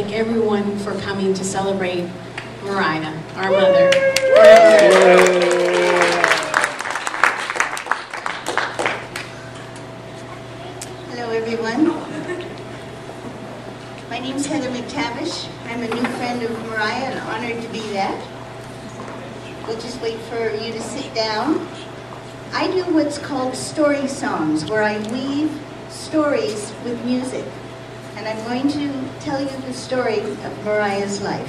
thank everyone for coming to celebrate Mariah, our mother. Hello, everyone. My name's MacTavish. I'm a new friend of Mariah and honored to be that. We'll just wait for you to sit down. I do what's called story songs, where I weave stories with music. And I'm going to tell you the story of Mariah's life.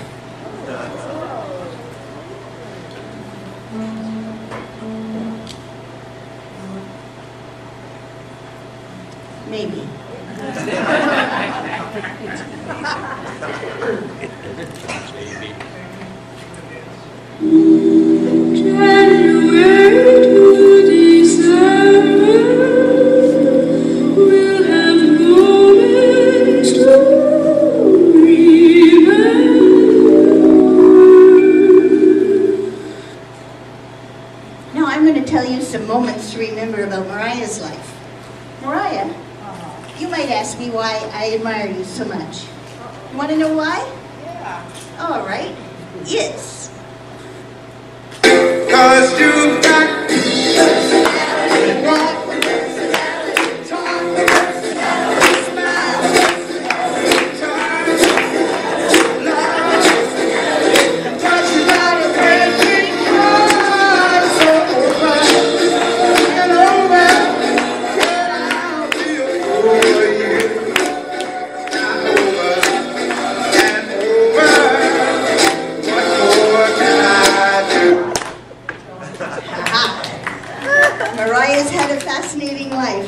Maybe. Now I'm going to tell you some moments to remember about Mariah's life. Mariah, you might ask me why I admire you so much. You want to know why? Yeah. All right. It's 'cause you got Mariah's had a fascinating life.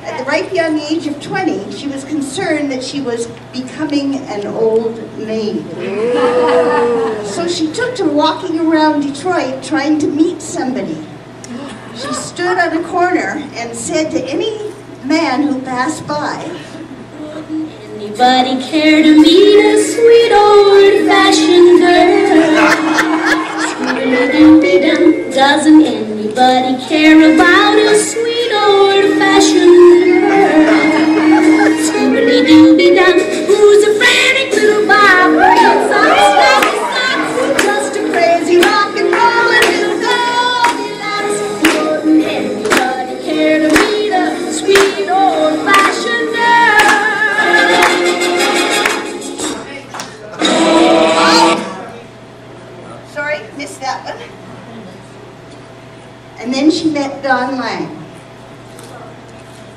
At the ripe young age of 20, she was concerned that she was becoming an old maid. So she took to walking around Detroit trying to meet somebody. She stood on a corner and said to any man who passed by, "Anybody care to meet a sweet old-fashioned girl? Scooby-Dooby-Dum, doesn't anybody care about a sweet old-fashioned girl? Scooby-Dooby-Dum, who's a frantic little vibrating socks, just a crazy rock and rollin' little Goldilocks. Wouldn't anybody care to meet a sweet old-fashioned girl?" sorry, missed that one. And then she met Don Lang.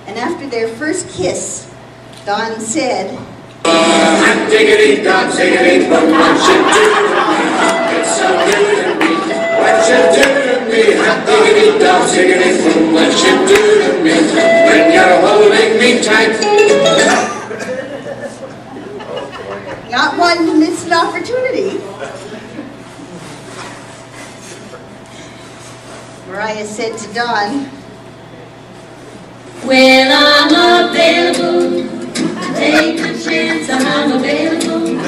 And after their first kiss, Don said, I'm diggity dog, diggity, but what you do to me? It's so new to me. What you do to me? I'm diggity dog, diggity, but what you do to me? When you're holding me tight. not one to miss an opportunity. Mariah said to Don, "Well, I'm available. Take a chance, I'm available.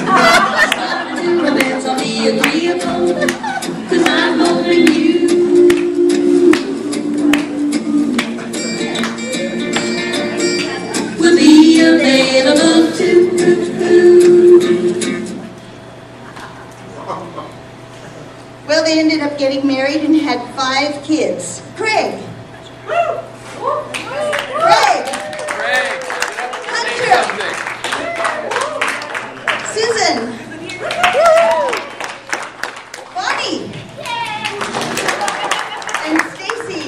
Stop to romance, I'll be agreeable, 'cause I'm holding you. We'll be available too." well, they ended up getting married and had 5 kids. Craig. Craig. Hunter. Susan. Bonnie. And Stacy.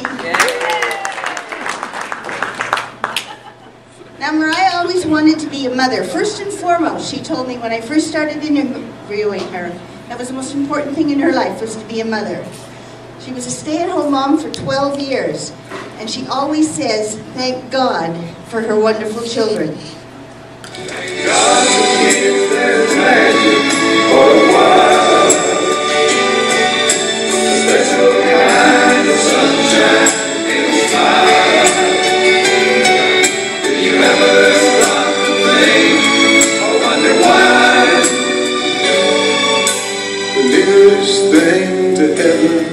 Now, Mariah always wanted to be a mother. First and foremost, she told me when I first started interviewing her, that was the most important thing in her life, was to be a mother. She was a stay-at-home mom for 12 years, and she always says, thank God for her wonderful children. Thank God to give their magic for a while. A special kind of sunshine in a smile. Did you ever stop to think or wonder why? The nearest thing to heaven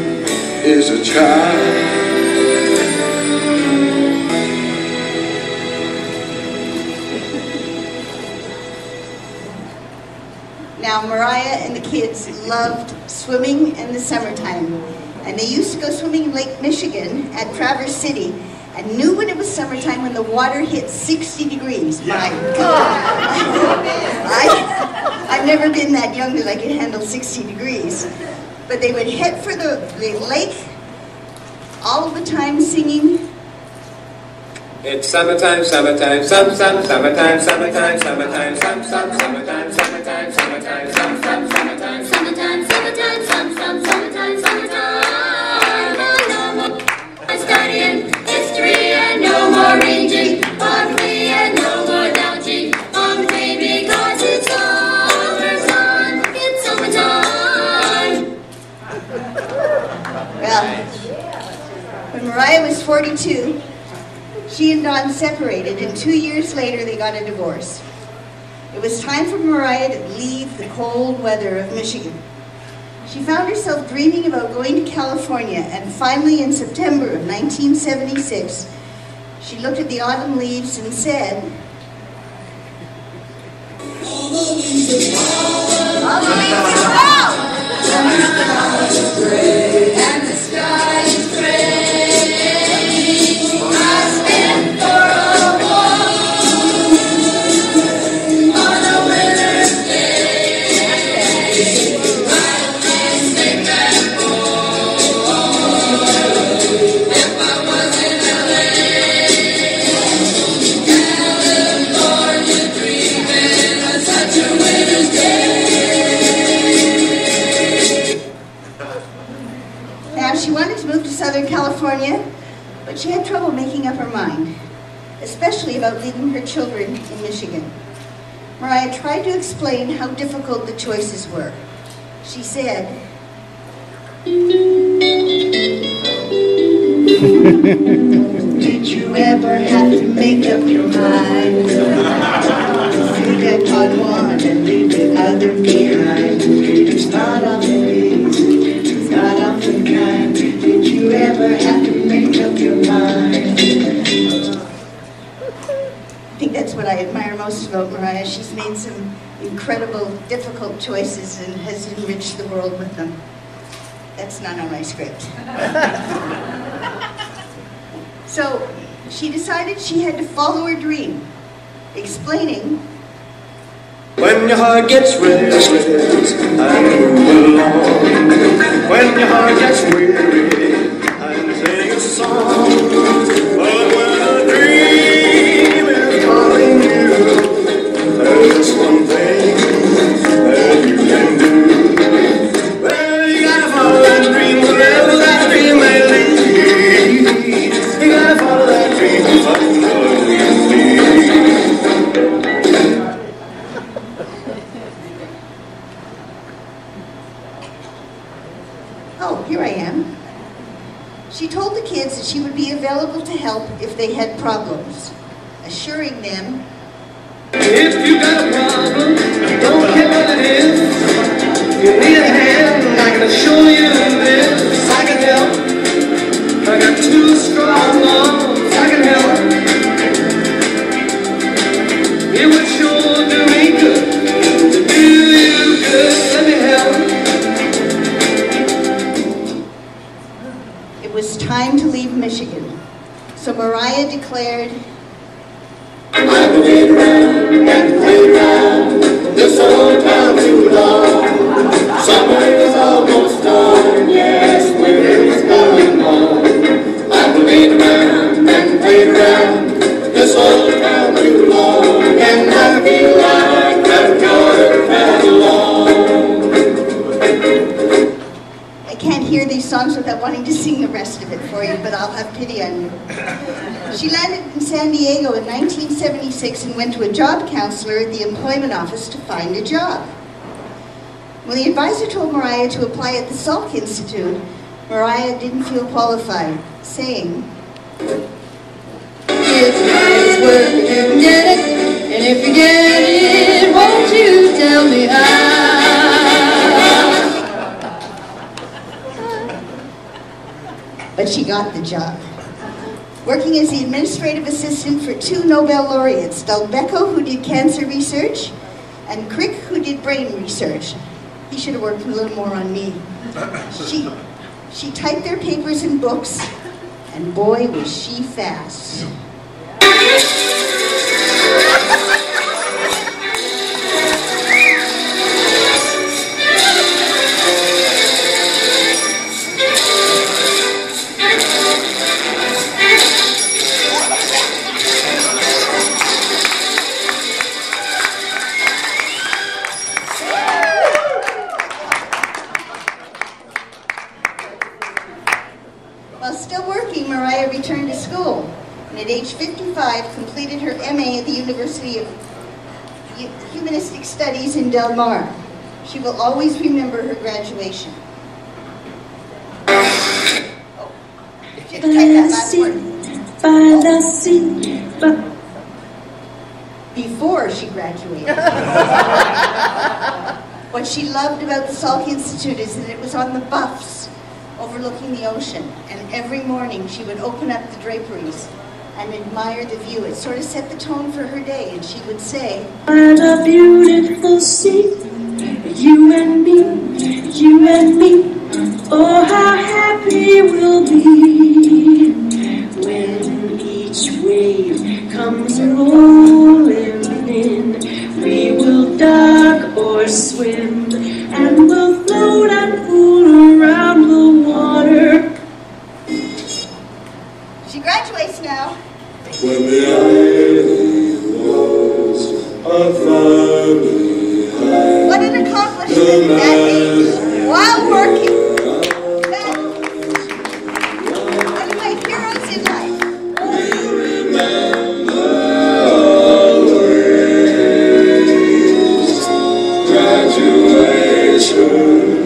is a child. Now, Mariah and the kids loved swimming in the summertime, and they used to go swimming in Lake Michigan at Traverse City, and knew when it was summertime when the water hit 60 degrees. My God. I've never been that young that I could handle 60 degrees. But they would head for the lake all of the time singing, it's summertime, summertime, summertime, summertime, summertime, summertime, summertime, summertime, summertime, summertime, summertime, summertime, Summertime, summertime, summertime, summertime. No more studying history and no more ranging on me and no more lounging on me because it's summertime. It's summertime. well, when Mariah was 42, she and Don separated, and 2 years later they got a divorce. It was time for Mariah to leave the cold weather of Michigan. She found herself dreaming about going to California, and finally in September of 1976, she looked at the autumn leaves and said, "All the leaves fall, and the sky is gray. Southern California, but she had trouble making up her mind, especially about leaving her children in Michigan. Mariah tried to explain how difficult the choices were. She said, "Did you ever have to make up your mind? Think on one and leave the other behind. It's not often easy, it's not often kind. Did you ever have to make up your mind?" I think that's what I admire most about Mariah. She's made some incredible, difficult choices and has enriched the world with them. That's not on my script. So she decided she had to follow her dream, explaining, when your heart gets restless and move along, when your heart gets weary and sing a song, but when a dream is calling you, there's just one thing that you can do. Well, you gotta follow that dream wherever that dream may lead. You gotta follow that dream and find what you need. "Oh, here I am." She told the kids that she would be available to help if they had problems, assuring them, if you got a problem, don't care what it is. If you need a hand, I can assure you this. I can help. I got two strong arms, I can help. It would sure do me good to do you good. Let me help. it was time to leave Michigan. So Mariah declared, I've been around and played around this whole town too long. Summer is almost done, yes, winter is going on. I've been around and played around this whole town too long, and I feel like I've got travel on. I can't hear these songs without wanting to sing the rest of it for you, but I'll have pity on you. She landed in San Diego in 1976 and went to a job counselor at the employment office to find a job. When the advisor told Mariah to apply at the Salk Institute, Mariah didn't feel qualified, saying, It's nice work if you can get it, and if you get it, won't you tell me how? But she got the job, working as the administrative assistant for 2 Nobel laureates, Doug Becko, who did cancer research, And Crick, who did brain research, he should have worked a little more on me. She typed their papers in books, and boy, was she fast. While still working, Mariah returned to school, and at age 55 completed her MA at the University of Humanistic Studies in Del Mar. She will always remember her graduation. Just type that last word. Before she graduated. What she loved about the Salk Institute is that it was on the buffs overlooking the ocean, and every morning she would open up the draperies and admire the view. It sort of set the tone for her day, and she would say, "What a beautiful sea, you and me, oh how happy we'll be when each wave comes rolling in. We will duck or swim, and we'll float and fool around the water." She graduates now. When the island was a family island, What an accomplishment at that age, while working. One of my heroes in life. remember always graduation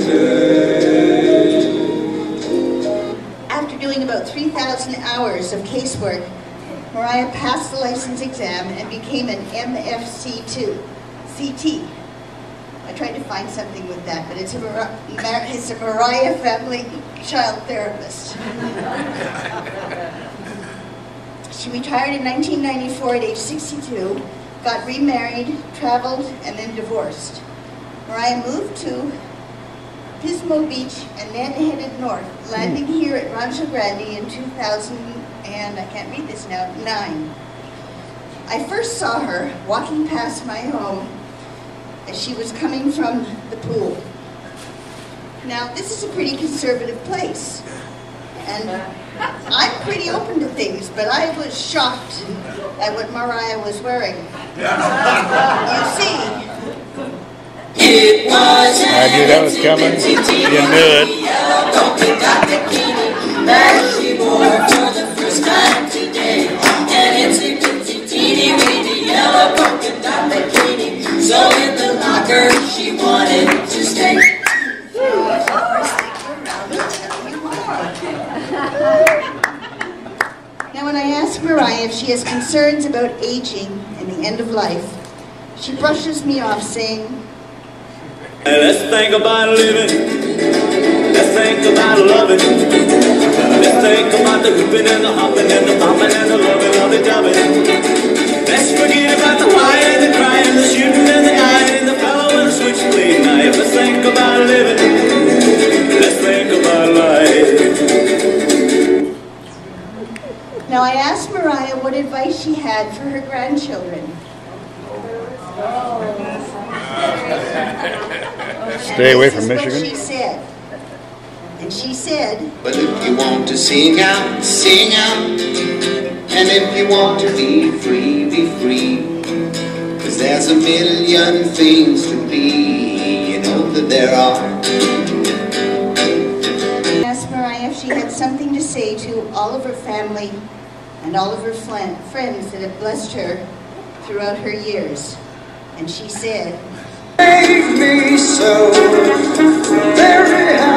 day. After doing about 3,000 hours of casework, Mariah passed the license exam and became an MFC2, CT. I tried to find something with that, but it's a Mariah family child therapist. She retired in 1994 at age 62, got remarried, traveled, and then divorced. Mariah moved to Pismo Beach and then headed north, landing here at Rancho Grande in 2000, and I can't read this now, 9. I first saw her walking past my home as she was coming from the pool. Now, this is a pretty conservative place, and I'm pretty open to things, but I was shocked at what Mariah was wearing. You see, I knew that was coming. You knew it. That she wore for the first time today, and it's a teeny weeny yellow polka dot bikini. So in the locker she wanted to stay. now when I ask Mariah if she has concerns about aging and the end of life, she brushes me off saying, Hey, let's think about living. Let's think about loving. Let's think about the hooping and the hopping and the popping and the loving, loving, loving. Let's forget about the wine and the crying, the shooting and the dying, and the fellow with the switchblade knife. Let's think about living. Let's think about life. Now I asked Mariah what advice she had for her grandchildren. Stay away from This is what Michigan. she said. And she said, But if you want to sing out, sing out. And if you want to be free, be free. 'Cause there's a million things to be, you know that there are. I asked Mariah if she had something to say to all of her family and all of her friends that have blessed her throughout her years. And she said, Made me so very happy.